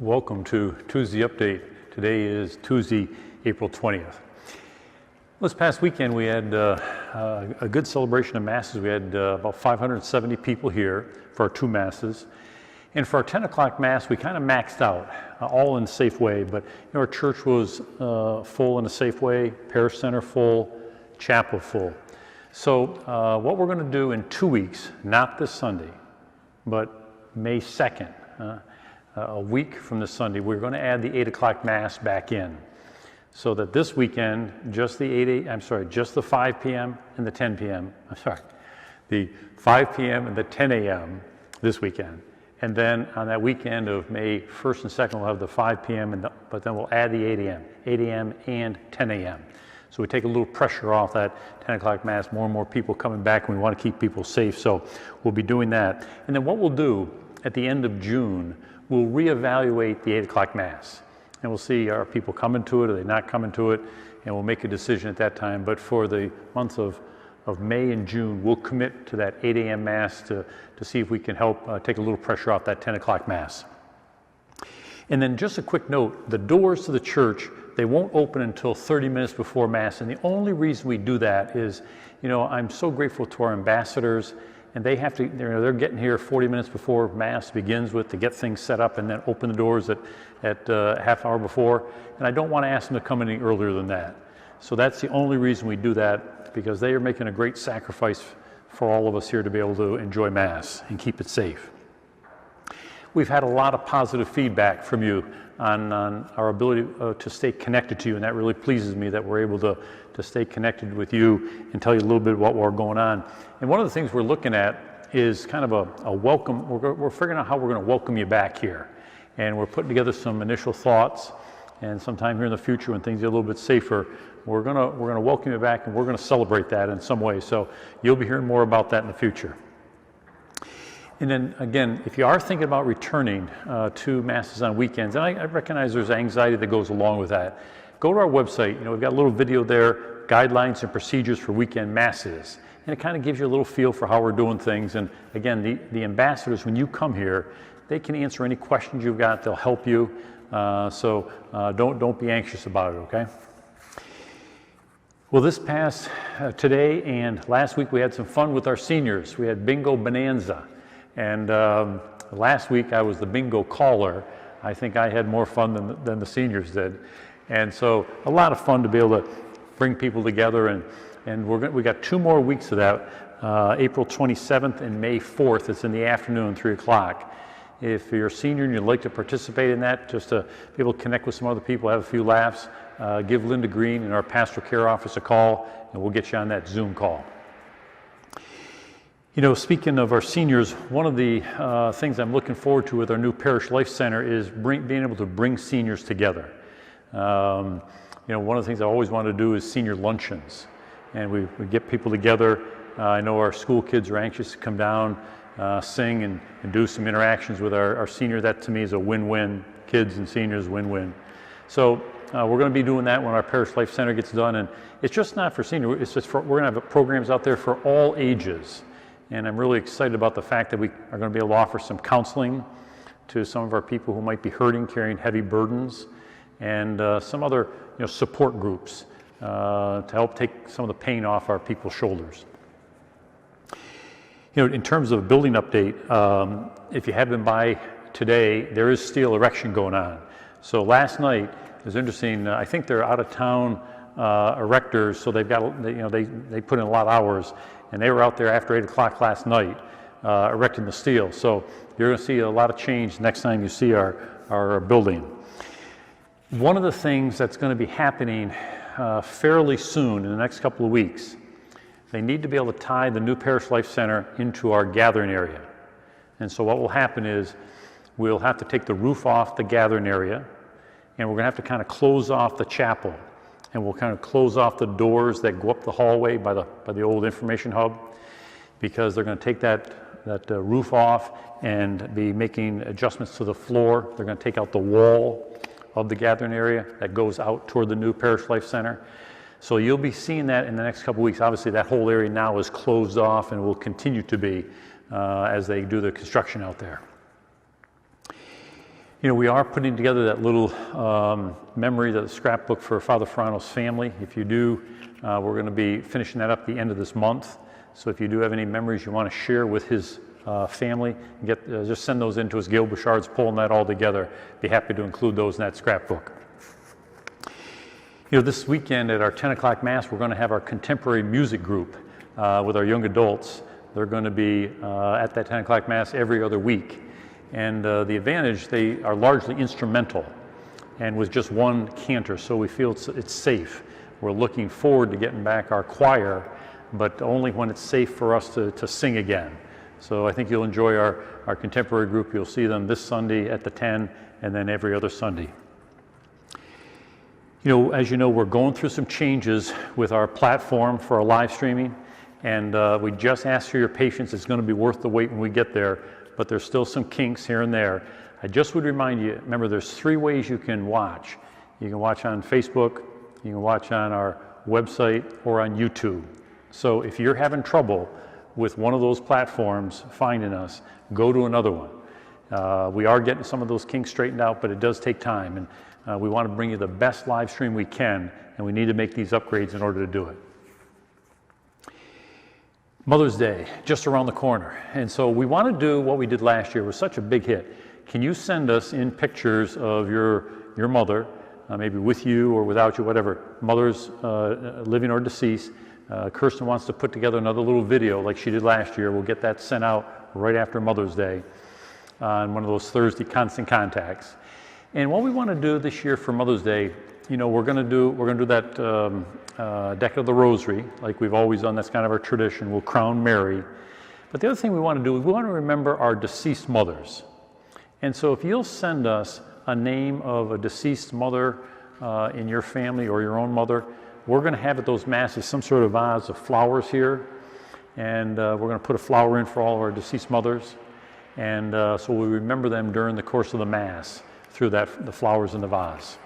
Welcome to Tuesday Update. Today is Tuesday, April 20th. This past weekend we had a good celebration of Masses. We had about 570 people here for our two Masses. And for our 10 o'clock Mass, we kind of maxed out, all in a safe way. But our church was full in a safe way, parish center full, chapel full. So what we're going to do in 2 weeks, not this Sunday, but May 2nd, a week from this Sunday, we're going to add the 8 o'clock Mass back in, so that this weekend, just the 5 p.m. and the 10 p.m. The 5 p.m. and the 10 a.m. this weekend, and then on that weekend of May 1st and 2nd, we'll have the 5 p.m. but then we'll add the 8 a.m. and 10 a.m. So we take a little pressure off that 10 o'clock Mass. More and more people coming back, and we want to keep people safe, so we'll be doing that. And then what we'll do at the end of June, we'll reevaluate the 8 o'clock Mass, and we'll see, are people coming to it, are they not coming to it, and we'll make a decision at that time. But for the months of May and June, we'll commit to that 8 a.m. Mass to see if we can help take a little pressure off that 10 o'clock Mass. And then just a quick note, the doors to the church, they won't open until 30 minutes before Mass, and the only reason we do that is, I'm so grateful to our ambassadors, and they have to, they're getting here 40 minutes before Mass begins to get things set up and then open the doors at half hour before. And I don't want to ask them to come any earlier than that. So that's the only reason we do that, because they are making a great sacrifice for all of us here to be able to enjoy Mass and keep it safe. We've had a lot of positive feedback from you on our ability to stay connected to you, and that really pleases me that we're able to stay connected with you and tell you a little bit about what's going on. And one of the things we're looking at is kind of a welcome. We're figuring out how we're going to welcome you back here, and we're putting together some initial thoughts. And sometime here in the future, when things are a little bit safer, we're going to welcome you back, and we're going to celebrate that in some way. So you'll be hearing more about that in the future. And then again, if you are thinking about returning to Masses on weekends, and I recognize there's anxiety that goes along with that, go to our website. We've got a little video there, guidelines and procedures for weekend Masses. And it kind of gives you a little feel for how we're doing things. And again, the ambassadors, when you come here, they can answer any questions you've got. They'll help you. So don't be anxious about it, okay? Well, this past today and last week, we had some fun with our seniors. We had Bingo Bonanza. And last week I was the bingo caller. I think I had more fun than the seniors did. And so a lot of fun to be able to bring people together. And we got 2 more weeks of that, April 27th and May 4th. It's in the afternoon, 3 o'clock. If you're a senior and you'd like to participate in that, just to be able to connect with some other people, have a few laughs, give Linda Green in our pastoral care office a call, and we'll get you on that Zoom call. Speaking of our seniors, one of the things I'm looking forward to with our new Parish Life Center is being able to bring seniors together. One of the things I always wanted to do is senior luncheons, and we get people together. I know our school kids are anxious to come down, sing and do some interactions with our senior. That to me is a win-win. Kids and seniors, win-win. So we're going to be doing that when our Parish Life Center gets done, and it's just not for seniors. It's just we're going to have programs out there for all ages. And I'm really excited about the fact that we are going to be able to offer some counseling to some of our people who might be hurting, carrying heavy burdens, and some other support groups to help take some of the pain off our people's shoulders. In terms of a building update, if you have been by today, there is steel erection going on. So last night, it was interesting, I think they're out of town erectors, so they've got, they put in a lot of hours, and they were out there after 8 o'clock last night erecting the steel. So you're going to see a lot of change next time you see our building. One of the things that's going to be happening fairly soon, in the next couple of weeks, they need to be able to tie the new Parish Life Center into our gathering area. And so what will happen is we'll have to take the roof off the gathering area, and we're going to have to kind of close off the chapel. And we'll kind of close off the doors that go up the hallway by the old information hub, because they're going to take that roof off and be making adjustments to the floor. They're going to take out the wall of the gathering area that goes out toward the new Parish Life Center. So you'll be seeing that in the next couple of weeks. Obviously, that whole area now is closed off and will continue to be as they do the construction out there. We are putting together that little memory, the scrapbook for Father Ferrano's family. If you do, we're going to be finishing that up at the end of this month. So if you do have any memories you want to share with his family, just send those in to us. Gail Bouchard's pulling that all together. Be happy to include those in that scrapbook. This weekend at our 10 o'clock Mass, we're going to have our contemporary music group with our young adults. They're going to be at that 10 o'clock Mass every other week. And the advantage, they are largely instrumental and with just one cantor, so we feel it's safe. We're looking forward to getting back our choir, but only when it's safe for us to sing again. So I think you'll enjoy our contemporary group. You'll see them this Sunday at the 10 and then every other Sunday. As you know, we're going through some changes with our platform for our live streaming, and we just ask for your patience. It's going to be worth the wait when we get there, but there's still some kinks here and there. I just would remind you, remember there's 3 ways you can watch. You can watch on Facebook, you can watch on our website, or on YouTube. So if you're having trouble with one of those platforms finding us, go to another one. We are getting some of those kinks straightened out, but it does take time, and we want to bring you the best live stream we can, and we need to make these upgrades in order to do it. Mother's Day, just around the corner. And so we want to do what we did last year. It was such a big hit. Can you send us in pictures of your mother, maybe with you or without you, whatever, mother's living or deceased. Kirsten wants to put together another little video like she did last year. We'll get that sent out right after Mother's Day on one of those Thursday constant contacts. And what we want to do this year for Mother's Day, we're going to do that Decade of the Rosary, like we've always done. That's kind of our tradition. We'll crown Mary. But the other thing we want to do is we want to remember our deceased mothers. And so if you'll send us a name of a deceased mother in your family or your own mother, we're going to have at those Masses some sort of vase of flowers here. And we're going to put a flower in for all of our deceased mothers. And so we remember them during the course of the Mass through the flowers in the vase.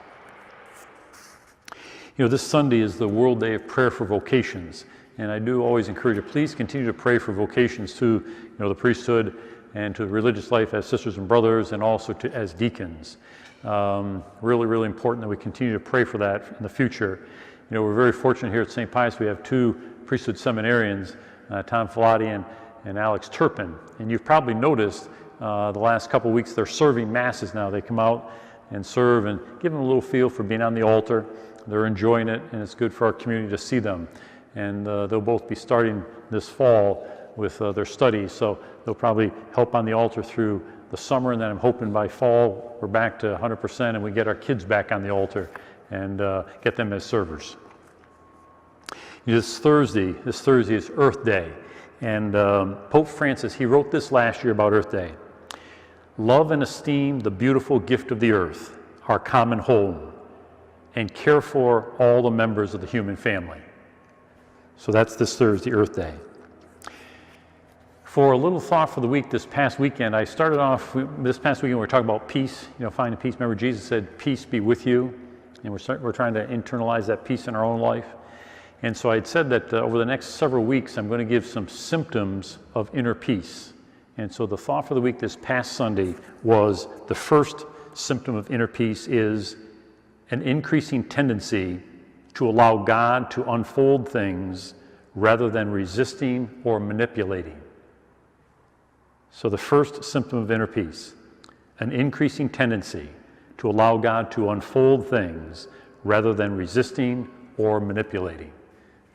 This Sunday is the World Day of Prayer for Vocations, and I do always encourage you, please continue to pray for vocations to the priesthood and to religious life as sisters and brothers, and also as deacons. Really, really important that we continue to pray for that in the future. We're very fortunate here at St. Pius. We have 2 priesthood seminarians, Tom Filati and Alex Turpin, and you've probably noticed the last couple of weeks they're serving Masses now. They come out and serve and give them a little feel for being on the altar. They're enjoying it, and it's good for our community to see them. And they'll both be starting this fall with their studies, so they'll probably help on the altar through the summer, and then I'm hoping by fall we're back to 100% and we get our kids back on the altar and get them as servers. This Thursday is Earth Day, and Pope Francis, he wrote this last year about Earth Day. Love and esteem the beautiful gift of the earth, our common home, and care for all the members of the human family. So that's this Thursday, Earth Day. For a little thought for the week, this past weekend, I started off, this past weekend we were talking about peace, finding peace. Remember Jesus said, peace be with you, and we're trying to internalize that peace in our own life. And so I'd said that over the next several weeks, I'm going to give some symptoms of inner peace. And so the thought for the week this past Sunday was the first symptom of inner peace is an increasing tendency to allow God to unfold things rather than resisting or manipulating. So the first symptom of inner peace, an increasing tendency to allow God to unfold things rather than resisting or manipulating.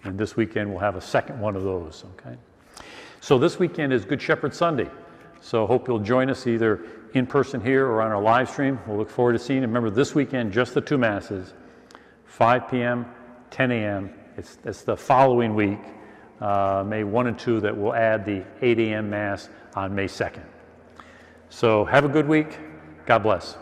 And this weekend we'll have a second one of those, okay? So this weekend is Good Shepherd Sunday. So hope you'll join us either in person here or on our live stream. We'll look forward to seeing you. Remember, this weekend, just the 2 Masses, 5 p.m., 10 a.m. It's the following week, May 1 and 2, that we'll add the 8 a.m. Mass on May 2nd. So have a good week. God bless.